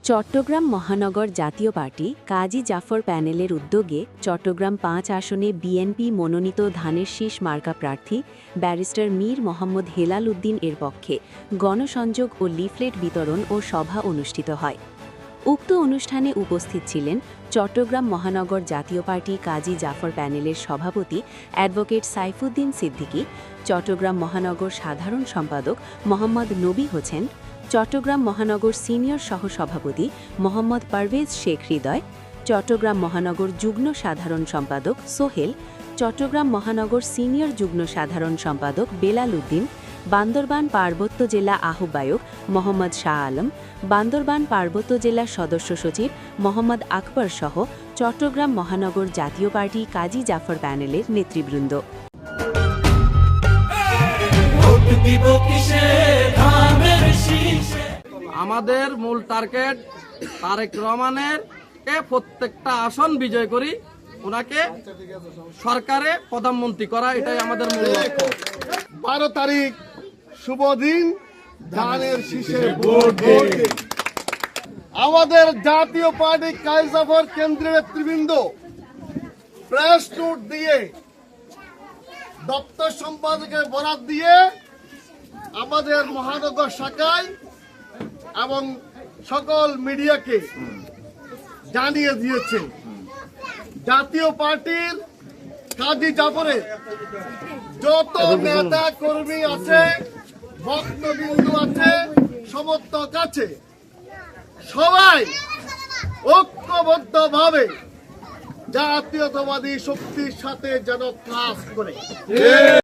চট্টগ্রাম মহানগর জাতীয় পার্টি কাজী জাফর প্যানেলের উদ্যোগে চট্টগ্রাম ৫ আসনে বিএনপি মনোনীত ধানের শীষ মার্কা প্রার্থী ব্যারিস্টার মীর মোহাম্মদ হেলাল উদ্দিন এর পক্ষে গণসংযোগ ও লিফলেট বিতরণ ও সভা অনুষ্ঠিত হয়। উক্ত অনুষ্ঠানে উপস্থিত ছিলেন চট্টগ্রাম মহানগর জাতীয় পার্টি কাজী জাফর প্যানেলের সভাপতি অ্যাডভোকেট সাইফুদ্দিন সিদ্দিকী, চট্টগ্রাম মহানগর সাধারণ সম্পাদক মোহাম্মদ নবী হোসেন, চট্টগ্রাম মহানগর সিনিয়র সহসভাপতি মোহাম্মদ পারভেজ শেখ হৃদয়, চট্টগ্রাম মহানগর যুগ্ম সাধারণ সম্পাদক সোহেল, চট্টগ্রাম মহানগর সিনিয়র যুগ্ম সাধারণ সম্পাদক বেলাল উদ্দিন, বান্দরবান পার্বত্য জেলা আহ্বায়ক মোহাম্মদ শাহ আলম, বান্দরবান পার্বত্য জেলা সদস্য সচিব মোহাম্মদ আকবর সহ চট্টগ্রাম মহানগর জাতীয় পার্টি কাজী জাফর প্যানেলের নেতৃবৃন্দ। আমাদের মূল টার্গেট তারেক রহমানের প্রত্যেকটা আসন বিজয় করি, ওনাকে সরকারে প্রধানমন্ত্রী করা, এটাই আমাদের মূল লক্ষ্য। 12 তারিখ শুভ দিন, ধানের শীষে ভোট দিন। আমাদের জাতীয় পার্টি কাজী জাফর কেন্দ্রীয় নেতৃবৃন্দ প্রেস নোট দিয়ে, দপ্তর সম্পাদকের বরাত দিয়ে আমাদের মহানগর শাখায় এবং সকল মিডিয়াকে জানিয়ে দিয়েছে জাতীয় পার্টির কাজী জাফরের যত নেতা কর্মী আছে, ভক্তবিন্দু আছে, সমর্থক আছে, সবাই ঐক্যবদ্ধভাবে জাতীয়তাবাদী শক্তির সাথে যেন কাজ করে।